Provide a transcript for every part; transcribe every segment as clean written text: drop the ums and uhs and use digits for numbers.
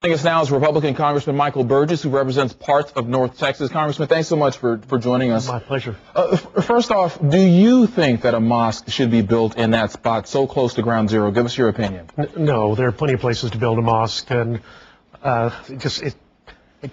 Joining us now is Republican Congressman Michael Burgess, who represents parts of North Texas. Congressman, thanks so much for joining us. My pleasure. First off, do you think that a mosque should be built in that spot so close to ground zero? Give us your opinion. No, there are plenty of places to build a mosque, and it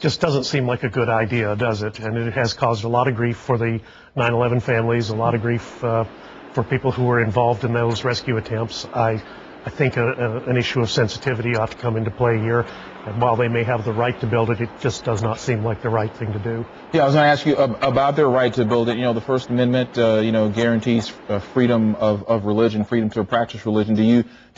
just doesn't seem like a good idea, does it? And it has caused a lot of grief for the 9/11 families, a lot of grief for people who were involved in those rescue attempts. I think an issue of sensitivity ought to come into play here. And while they may have the right to build it, it just does not seem like the right thing to do. Yeah, I was going to ask you about their right to build it. You know, the First Amendment, guarantees freedom of religion, freedom to practice religion. Do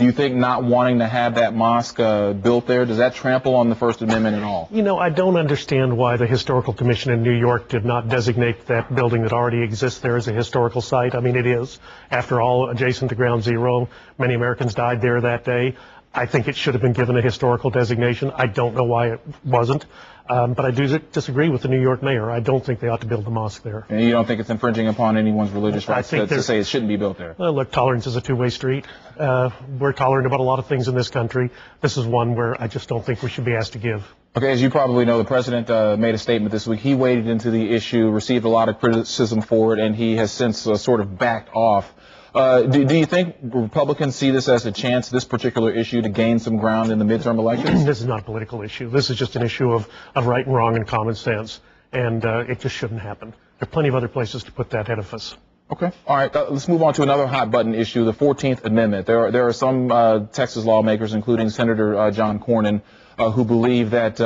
you think not wanting to have that mosque built there, does that trample on the First Amendment at all? You know, I don't understand why the Historical Commission in New York did not designate that building that already exists there as a historical site. I mean, it is, after all, adjacent to Ground Zero. Many Americans died there that day. I think it should have been given a historical designation. I don't know why it wasn't. But I do disagree with the New York mayor. I don't think they ought to build the mosque there. And you don't think it's infringing upon anyone's religious rights to say it shouldn't be built there? Well, look, tolerance is a two-way street. We're tolerant about a lot of things in this country. This is one where I just don't think we should be asked to give. Okay, as you probably know, the president made a statement this week. He waded into the issue, received a lot of criticism for it, and he has since sort of backed off. Do you think Republicans see this as a chance, this particular issue, to gain some ground in the midterm elections? This is not a political issue. This is just an issue of right and wrong and common sense. And it just shouldn't happen. There are plenty of other places to put that edifice. Okay. All right. Let's move on to another hot button issue, the 14th Amendment. There are some Texas lawmakers, including Senator John Cornyn, who believe that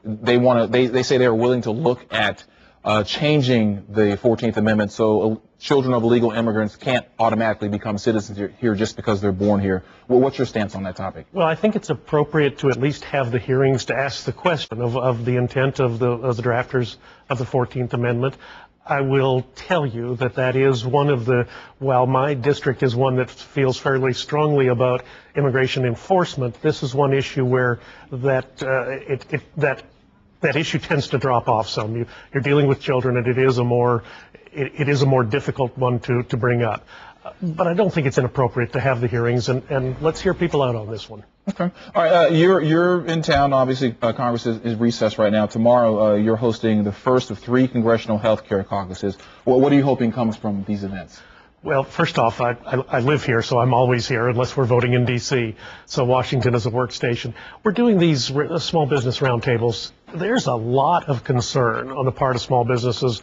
they say they're willing to look at changing the 14th Amendment so children of illegal immigrants can't automatically become citizens here just because they're born here. Well, what's your stance on that topic? Well, I think it's appropriate to at least have the hearings to ask the question of the intent of the drafters of the 14th Amendment. I will tell you that is one of the, while my district is one that feels fairly strongly about immigration enforcement, this is one issue where that issue tends to drop off some. You're dealing with children, and it is a more difficult one to bring up. But I don't think it's inappropriate to have the hearings, and let's hear people out on this one. Okay. All right. You're in town. Obviously, Congress is recessed right now. Tomorrow, you're hosting the first of 3 congressional health care caucuses. What are you hoping comes from these events? Well, first off, I live here, so I'm always here unless we're voting in D.C., so Washington is a workstation. We're doing these small business roundtables. There's a lot of concern on the part of small businesses.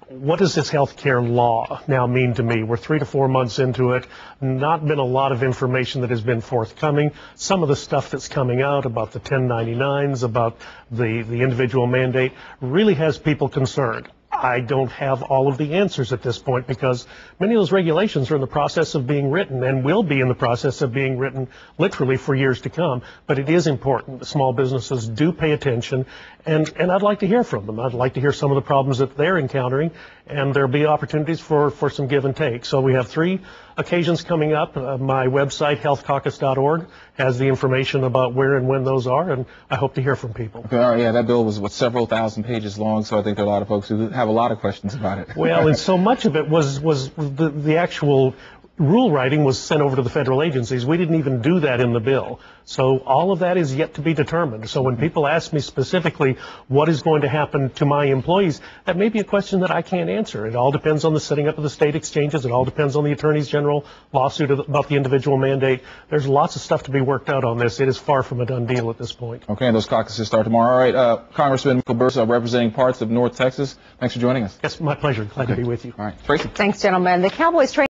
What does this health care law now mean to me? We're 3 to 4 months into it. Not been a lot of information that has been forthcoming. Some of the stuff that's coming out about the 1099s, about the individual mandate, really has people concerned. I don't have all of the answers at this point because many of those regulations are in the process of being written and will be in the process of being written literally for years to come. But it is important that small businesses do pay attention, and I'd like to hear from them. I'd like to hear some of the problems that they're encountering, and there'll be opportunities for some give and take. So we have 3 occasions coming up. My website, healthcaucus.org, has the information about where and when those are, and I hope to hear from people. Okay, all right, yeah, that bill was several thousand pages long, so I think there are a lot of folks who have a lot of questions about it. Well, and so much of it was the actual rule writing was sent over to the federal agencies. We didn't even do that in the bill. So all of that is yet to be determined. So when people ask me specifically what is going to happen to my employees, that may be a question that I can't answer. It all depends on the setting up of the state exchanges. It all depends on the Attorney General lawsuit about the individual mandate. There's lots of stuff to be worked out on this. It is far from a done deal at this point. Okay, and those caucuses start tomorrow. All right, Congressman Michael Burgess, representing parts of North Texas. Thanks for joining us. Yes, my pleasure. Glad to be with you. All right, Tracy. Thanks, gentlemen. The Cowboys train